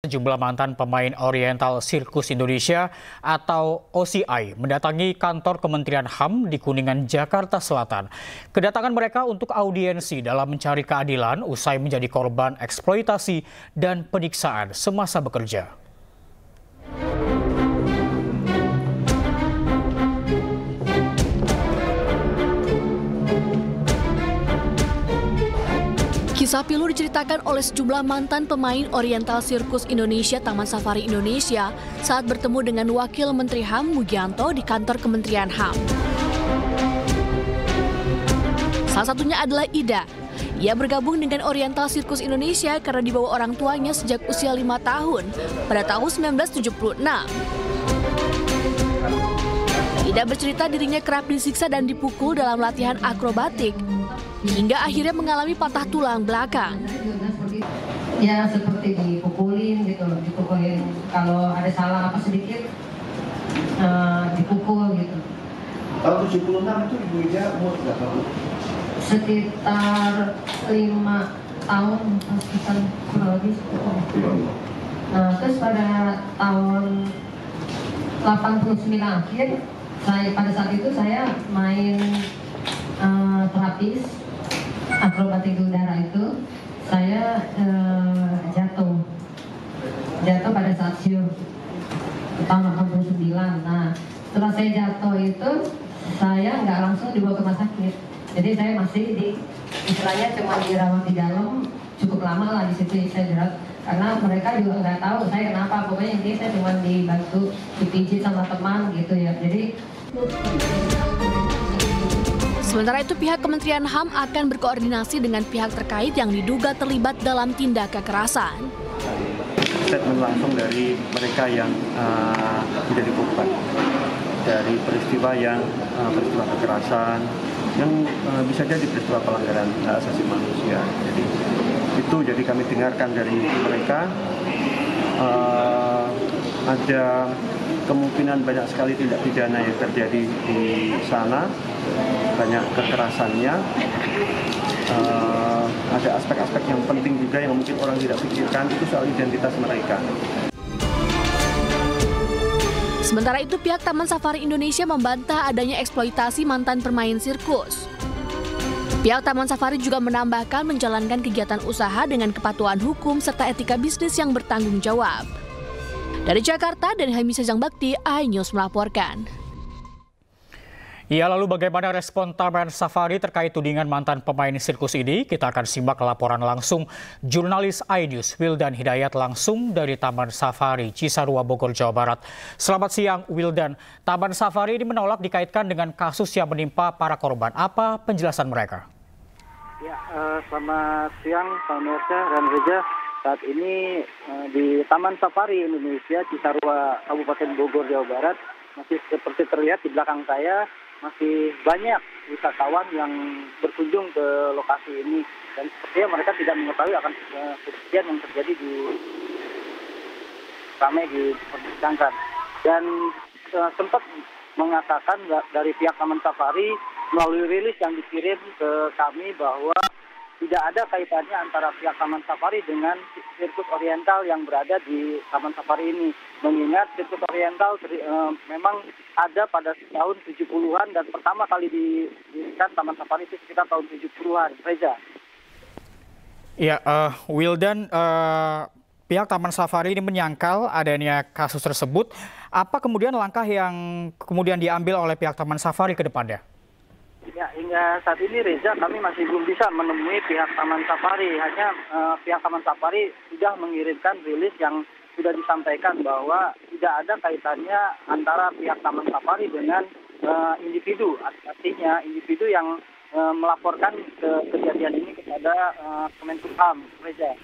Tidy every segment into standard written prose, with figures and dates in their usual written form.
Sejumlah mantan pemain Oriental Circus Indonesia atau OCI mendatangi kantor Kementerian HAM di Kuningan, Jakarta Selatan. Kedatangan mereka untuk audiensi dalam mencari keadilan usai menjadi korban eksploitasi dan penyiksaan semasa bekerja. Kisah pilu diceritakan oleh sejumlah mantan pemain Oriental Circus Indonesia Taman Safari Indonesia saat bertemu dengan Wakil Menteri HAM Mugianto di kantor Kementerian HAM. Salah satunya adalah Ida. Ia bergabung dengan Oriental Circus Indonesia karena dibawa orang tuanya sejak usia 5 tahun pada tahun 1976. Ida bercerita dirinya kerap disiksa dan dipukul dalam latihan akrobatik, hingga akhirnya mengalami patah tulang belakang. Ya seperti dipukulin gitu, dipukulin kalau ada salah apa sedikit dipukul gitu. Tahun 76 itu Ibu Ida umur berapa? Sekitar 5 tahun, sekitar kurang lebih. Nah terus pada tahun 89 akhir, pada saat itu saya main terapis akrobatik udara itu, saya jatuh pada saat siur tahun 89. Nah setelah saya jatuh itu saya nggak langsung dibawa ke rumah sakit, jadi saya masih istilahnya cuma dirawat di dalam cukup lama lah di situ saya jerat, karena mereka juga nggak tahu saya kenapa, pokoknya intinya saya cuma dibantu dipijit sama teman gitu ya. Jadi sementara itu, pihak Kementerian HAM akan berkoordinasi dengan pihak terkait yang diduga terlibat dalam tindak kekerasan. Statement langsung dari mereka yang menjadi korban dari peristiwa kekerasan yang bisa jadi peristiwa pelanggaran hak asasi manusia. Jadi kami dengarkan dari mereka ada kemungkinan banyak sekali tindak pidana yang terjadi di sana, banyak kekerasannya, ada aspek-aspek yang penting juga yang mungkin orang tidak pikirkan, itu soal identitas mereka. Sementara itu, pihak Taman Safari Indonesia membantah adanya eksploitasi mantan pemain sirkus. Pihak Taman Safari juga menambahkan menjalankan kegiatan usaha dengan kepatuhan hukum serta etika bisnis yang bertanggung jawab. Dari Jakarta, dan Hamisa Jangbakti, iNews melaporkan. Ya, lalu bagaimana respon Taman Safari terkait tudingan mantan pemain sirkus ini? Kita akan simak laporan langsung jurnalis iNews Wildan Hidayat langsung dari Taman Safari Cisarua, Bogor, Jawa Barat. Selamat siang, Wildan. Taman Safari ini menolak dikaitkan dengan kasus yang menimpa para korban. Apa penjelasan mereka? Ya, selamat siang, pemirsa dan Reza. Saat ini di Taman Safari Indonesia Cisarua, Kabupaten Bogor, Jawa Barat, masih seperti terlihat di belakang saya, masih banyak wisatawan yang berkunjung ke lokasi ini, dan sepertinya mereka tidak mengetahui akan kejadian yang terjadi di diperbincangkan, dan sempat mengatakan dari pihak Taman Safari melalui rilis yang dikirim ke kami bahwa tidak ada kaitannya antara pihak Taman Safari dengan sirkus Oriental yang berada di Taman Safari ini. Mengingat sirkus Oriental memang ada pada tahun 70-an dan pertama kali didirikan Taman Safari itu sekitar tahun 70-an. Reza. Ya, Wildan, pihak Taman Safari ini menyangkal adanya kasus tersebut. Apa kemudian langkah yang kemudian diambil oleh pihak Taman Safari ke depannya? Ya, hingga saat ini Reza, kami masih belum bisa menemui pihak Taman Safari. Hanya pihak Taman Safari sudah mengirimkan rilis yang sudah disampaikan bahwa tidak ada kaitannya antara pihak Taman Safari dengan individu. Artinya individu yang melaporkan kejadian ini kepada Kemenkumham. Reza.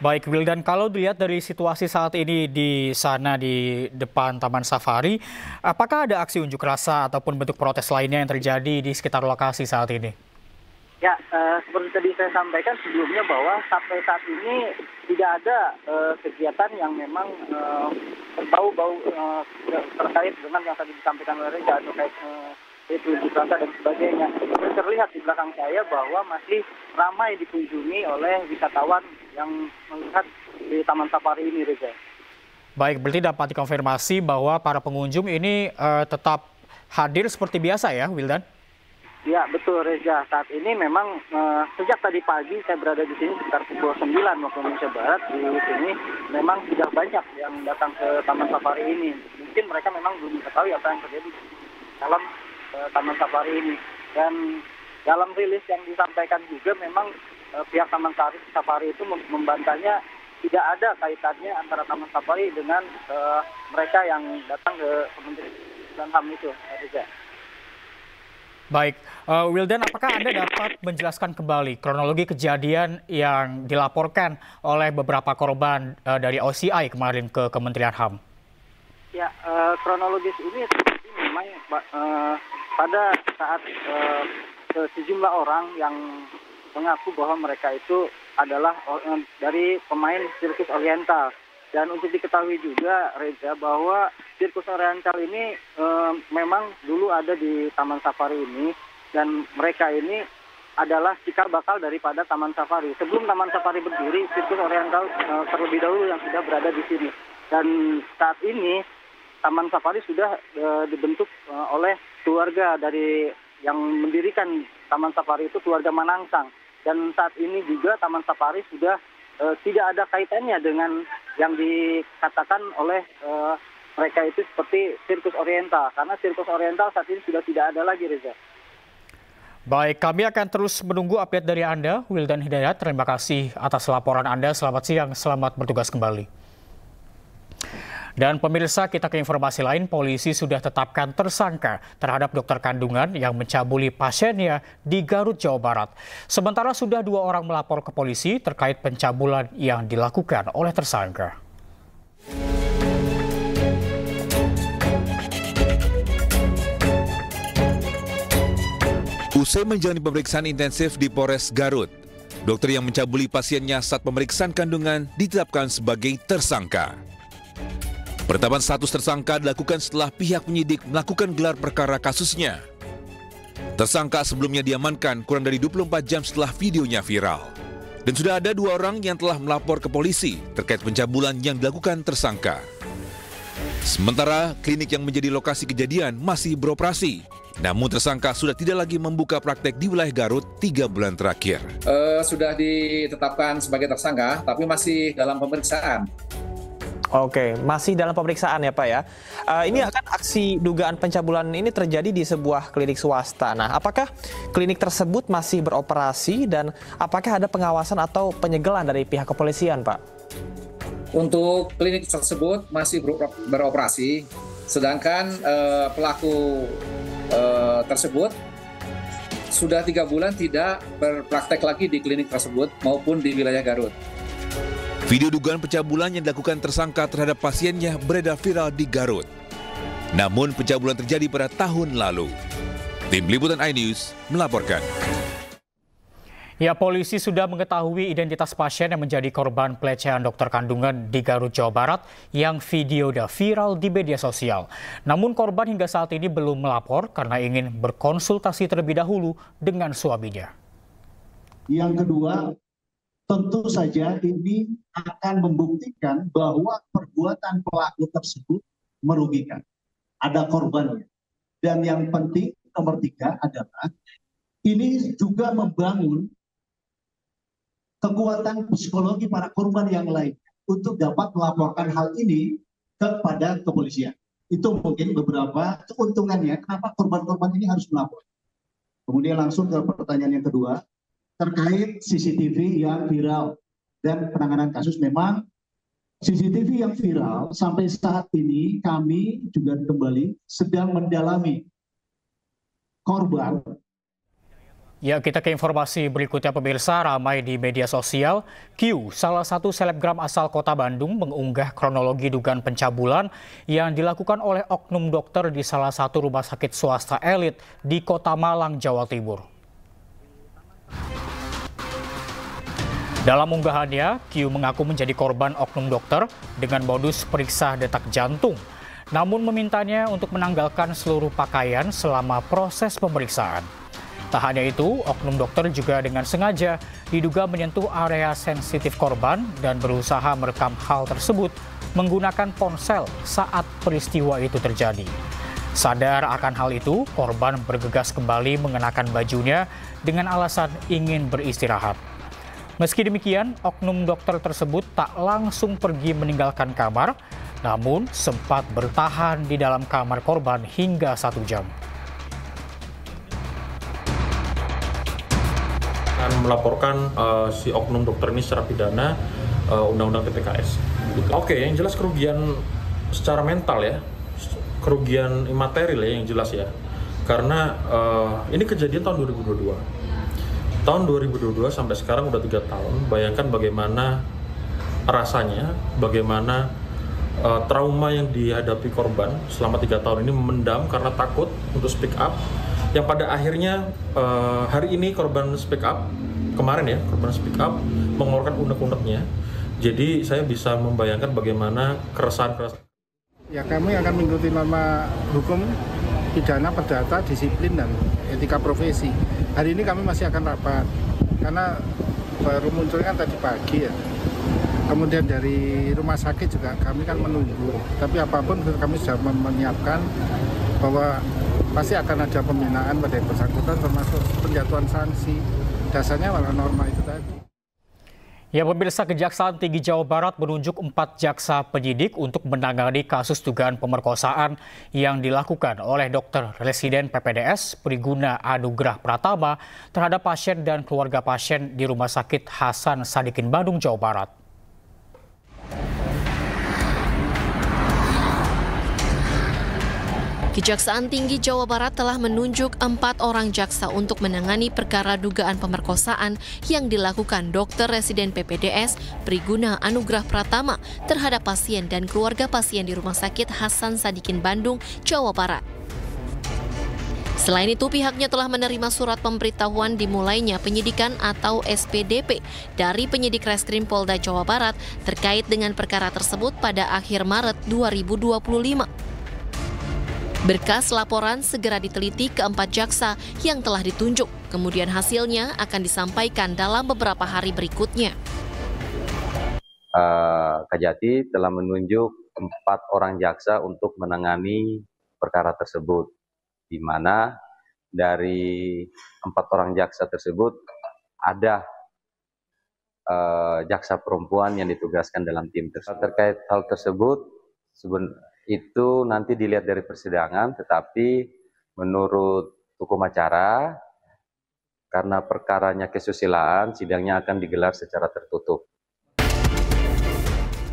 Baik, Wildan, kalau dilihat dari situasi saat ini di sana di depan Taman Safari, apakah ada aksi unjuk rasa ataupun bentuk protes lainnya yang terjadi di sekitar lokasi saat ini? Ya, seperti tadi saya sampaikan sebelumnya bahwa sampai saat ini tidak ada kegiatan yang memang berbau-bau terkait dengan yang tadi disampaikan oleh Reza, terkait itu unjuk rasa dan sebagainya. Terlihat di belakang saya bahwa masih ramai dikunjungi oleh wisatawan yang melihat di Taman Safari ini, Reza. Baik, berarti dapat dikonfirmasi bahwa para pengunjung ini tetap hadir seperti biasa ya, Wildan? Ya, betul, Reza. Saat ini memang sejak tadi pagi saya berada di sini sekitar pukul 9 waktu Indonesia Barat. Di sini memang sudah banyak yang datang ke Taman Safari ini. Mungkin mereka memang belum mengetahui apa yang terjadi di dalam Taman Safari ini. Dan dalam rilis yang disampaikan juga memang pihak Taman Safari itu membantahnya tidak ada kaitannya antara Taman Safari dengan mereka yang datang ke Kementerian HAM itu, Reza. Baik, Wildan, apakah Anda dapat menjelaskan kembali kronologi kejadian yang dilaporkan oleh beberapa korban dari OCI kemarin ke Kementerian HAM? Ya, kronologis ini memang pada saat sejumlah orang yang mengaku bahwa mereka itu adalah dari pemain sirkus oriental. Dan untuk diketahui juga, Reza, bahwa sirkus oriental ini memang dulu ada di Taman Safari ini, dan mereka ini adalah cikal bakal daripada Taman Safari. Sebelum Taman Safari berdiri, sirkus oriental terlebih dahulu yang sudah berada di sini. Dan saat ini Taman Safari sudah dibentuk oleh keluarga dari yang mendirikan Taman Safari itu, keluarga Manangsang. Dan saat ini juga Taman Safari sudah tidak ada kaitannya dengan yang dikatakan oleh mereka itu seperti sirkus oriental. Karena sirkus oriental saat ini sudah tidak ada lagi, Reza. Baik, kami akan terus menunggu update dari Anda, Wildan Hidayat. Terima kasih atas laporan Anda. Selamat siang, selamat bertugas kembali. Dan pemirsa, kita ke informasi lain, polisi sudah tetapkan tersangka terhadap dokter kandungan yang mencabuli pasiennya di Garut, Jawa Barat. Sementara sudah 2 orang melapor ke polisi terkait pencabulan yang dilakukan oleh tersangka. Usai menjalani pemeriksaan intensif di Polres Garut, dokter yang mencabuli pasiennya saat pemeriksaan kandungan ditetapkan sebagai tersangka. Penetapan status tersangka dilakukan setelah pihak penyidik melakukan gelar perkara kasusnya. Tersangka sebelumnya diamankan kurang dari 24 jam setelah videonya viral. Dan sudah ada 2 orang yang telah melapor ke polisi terkait pencabulan yang dilakukan tersangka. Sementara klinik yang menjadi lokasi kejadian masih beroperasi. Namun tersangka sudah tidak lagi membuka praktek di wilayah Garut 3 bulan terakhir. Sudah ditetapkan sebagai tersangka, tapi masih dalam pemeriksaan. Oke, masih dalam pemeriksaan ya Pak ya. Ini akan aksi dugaan pencabulan ini terjadi di sebuah klinik swasta. Nah, apakah klinik tersebut masih beroperasi dan apakah ada pengawasan atau penyegelan dari pihak kepolisian, Pak? Untuk klinik tersebut masih beroperasi, sedangkan pelaku tersebut sudah 3 bulan tidak berpraktek lagi di klinik tersebut maupun di wilayah Garut. Video dugaan pencabulan yang dilakukan tersangka terhadap pasiennya beredar viral di Garut. Namun pencabulan terjadi pada tahun lalu. Tim Liputan iNews melaporkan. Ya, polisi sudah mengetahui identitas pasien yang menjadi korban pelecehan dokter kandungan di Garut, Jawa Barat yang videonya viral di media sosial. Namun korban hingga saat ini belum melapor karena ingin berkonsultasi terlebih dahulu dengan suaminya. Yang kedua, tentu saja ini akan membuktikan bahwa perbuatan pelaku tersebut merugikan. Ada korbannya. Dan yang penting, nomor 3 adalah ini juga membangun kekuatan psikologi para korban yang lain untuk dapat melaporkan hal ini kepada kepolisian. Itu mungkin beberapa keuntungannya kenapa korban-korban ini harus melapor. Kemudian langsung ke pertanyaan yang kedua, terkait CCTV yang viral dan penanganan kasus. Memang CCTV yang viral sampai saat ini kami juga kembali sedang mendalami korban. Ya, kita ke informasi berikutnya pemirsa. Ramai di media sosial, Q, salah satu selebgram asal kota Bandung, mengunggah kronologi dugaan pencabulan yang dilakukan oleh oknum dokter di salah satu rumah sakit swasta elit di Kota Malang, Jawa Timur. Dalam unggahannya, Q mengaku menjadi korban oknum dokter dengan modus periksa detak jantung, namun memintanya untuk menanggalkan seluruh pakaian selama proses pemeriksaan. Tak hanya itu, oknum dokter juga dengan sengaja diduga menyentuh area sensitif korban dan berusaha merekam hal tersebut menggunakan ponsel saat peristiwa itu terjadi. Sadar akan hal itu, korban bergegas kembali mengenakan bajunya dengan alasan ingin beristirahat. Meski demikian, oknum dokter tersebut tak langsung pergi meninggalkan kamar, namun sempat bertahan di dalam kamar korban hingga 1 jam. Melaporkan si oknum dokter ini secara pidana Undang-Undang TPKS. Oke, yang jelas kerugian secara mental ya, kerugian imaterial ya yang jelas ya. Karena ini kejadian tahun 2022. Tahun 2022 sampai sekarang udah 3 tahun. Bayangkan bagaimana rasanya, bagaimana trauma yang dihadapi korban selama 3 tahun ini memendam karena takut untuk speak up. Yang pada akhirnya hari ini korban speak up, kemarin ya korban speak up mengeluarkan unek-uneknya. Jadi saya bisa membayangkan bagaimana keresahan. Ya, kami akan mengikuti norma hukum pidana, perdata, disiplin, dan etika profesi. Hari ini kami masih akan rapat karena baru muncul kan tadi pagi ya. Kemudian dari rumah sakit juga kami kan menunggu. Tapi apapun kami sudah menyiapkan bahwa pasti akan ada pembinaan pada yang bersangkutan, termasuk penjatuhan sanksi. Dasarnya adalah norma itu tadi. Ya, pemirsa, Kejaksaan Tinggi Jawa Barat menunjuk 4 jaksa penyidik untuk menangani kasus dugaan pemerkosaan yang dilakukan oleh Dokter Residen PPDS Priguna Anugrah Pratama terhadap pasien dan keluarga pasien di Rumah Sakit Hasan Sadikin, Bandung, Jawa Barat. Kejaksaan Tinggi Jawa Barat telah menunjuk 4 orang jaksa untuk menangani perkara dugaan pemerkosaan yang dilakukan Dokter Residen PPDS Priguna Anugrah Pratama terhadap pasien dan keluarga pasien di Rumah Sakit Hasan Sadikin, Bandung, Jawa Barat. Selain itu, pihaknya telah menerima surat pemberitahuan dimulainya penyidikan atau SPDP dari penyidik Reskrim Polda Jawa Barat terkait dengan perkara tersebut pada akhir Maret 2025. Berkas laporan segera diteliti ke 4 jaksa yang telah ditunjuk. Kemudian hasilnya akan disampaikan dalam beberapa hari berikutnya. Kejati telah menunjuk 4 orang jaksa untuk menangani perkara tersebut, di mana dari 4 orang jaksa tersebut ada jaksa perempuan yang ditugaskan dalam tim tersebut. Terkait hal tersebut, itu nanti dilihat dari persidangan, tetapi menurut hukum acara, karena perkaranya kesusilaan, sidangnya akan digelar secara tertutup.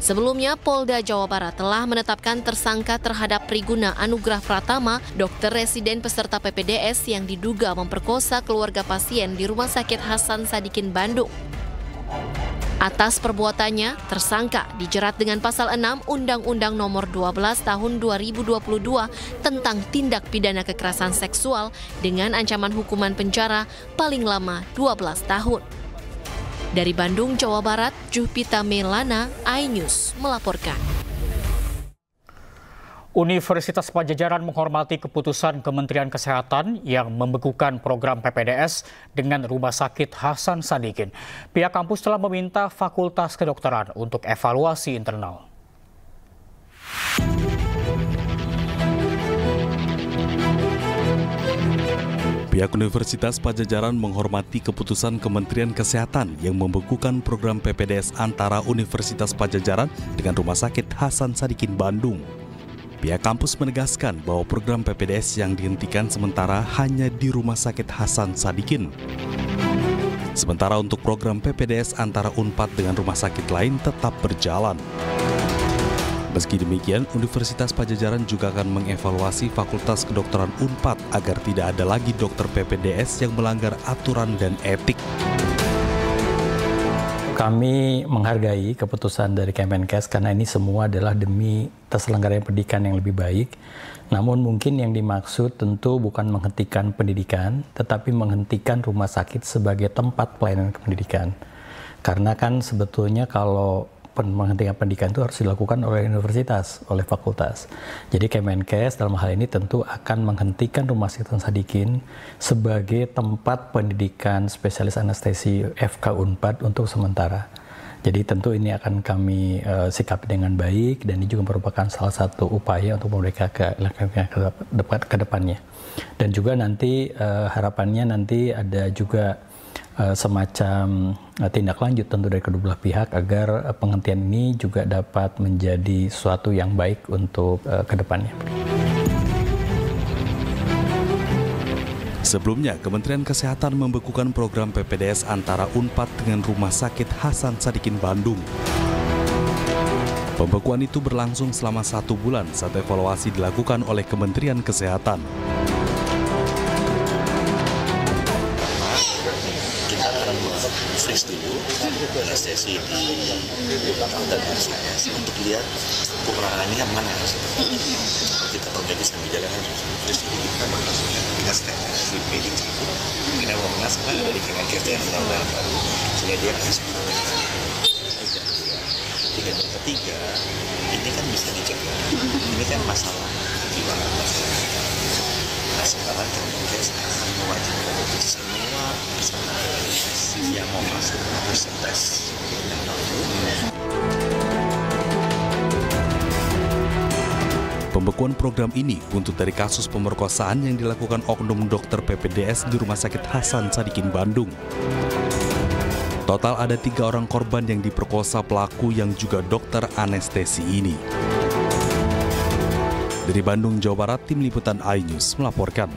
Sebelumnya, Polda Jawa Barat telah menetapkan tersangka terhadap Priguna Anugrah Pratama, dokter residen peserta PPDS yang diduga memperkosa keluarga pasien di Rumah Sakit Hasan Sadikin, Bandung. Atas perbuatannya, tersangka dijerat dengan pasal 6 Undang-Undang Nomor 12 Tahun 2022 tentang tindak pidana kekerasan seksual dengan ancaman hukuman penjara paling lama 12 tahun. Dari Bandung, Jawa Barat, Juhpita Melana, iNews melaporkan. Universitas Padjadjaran menghormati keputusan Kementerian Kesehatan yang membekukan program PPDS dengan Rumah Sakit Hasan Sadikin. Pihak kampus telah meminta Fakultas Kedokteran untuk evaluasi internal. Pihak Universitas Padjadjaran menghormati keputusan Kementerian Kesehatan yang membekukan program PPDS antara Universitas Padjadjaran dengan Rumah Sakit Hasan Sadikin, Bandung. Pihak kampus menegaskan bahwa program PPDS yang dihentikan sementara hanya di Rumah Sakit Hasan Sadikin. Sementara untuk program PPDS antara UNPAD dengan rumah sakit lain tetap berjalan. Meski demikian, Universitas Padjadjaran juga akan mengevaluasi Fakultas Kedokteran UNPAD agar tidak ada lagi dokter PPDS yang melanggar aturan dan etik. Kami menghargai keputusan dari Kemenkes karena ini semua adalah demi terselenggaranya pendidikan yang lebih baik. Namun mungkin yang dimaksud tentu bukan menghentikan pendidikan, tetapi menghentikan rumah sakit sebagai tempat pelayanan pendidikan. Karena kan sebetulnya kalau penghentian pendidikan itu harus dilakukan oleh universitas, oleh fakultas. Jadi Kemenkes dalam hal ini tentu akan menghentikan Rumah Sakit Hasan Sadikin sebagai tempat pendidikan spesialis anestesi FK Unpad untuk sementara. Jadi tentu ini akan kami sikapi dengan baik, dan ini juga merupakan salah satu upaya untuk mereka ke depannya. Dan juga nanti harapannya nanti ada juga semacam tindak lanjut tentu dari kedua belah pihak agar penghentian ini juga dapat menjadi sesuatu yang baik untuk kedepannya. Sebelumnya, Kementerian Kesehatan membekukan program PPDS antara Unpad dengan Rumah Sakit Hasan Sadikin Bandung. Pembekuan itu berlangsung selama 1 bulan saat evaluasi dilakukan oleh Kementerian Kesehatan. Freeze dulu anestesi di dan saya untuk lihat kekurangannya yang mana. Kita perbaiki sambil jalan freeze dulu kita di medik kita mau mengasah dari Kemenkes yang menambah sehingga dia kasih tiga dan ketiga ini kan bisa dicegah. Ini kan masalah jiwa. Nah sekarang Kemenkes akan mewajibkan semua peserta yang mau masuk harus tes. Pembekuan program ini buntut dari kasus pemerkosaan yang dilakukan oknum dokter PPDS di Rumah Sakit Hasan Sadikin Bandung. Total ada 3 orang korban yang diperkosa pelaku yang juga dokter anestesi ini. Dari Bandung, Jawa Barat, Tim Liputan iNews melaporkan.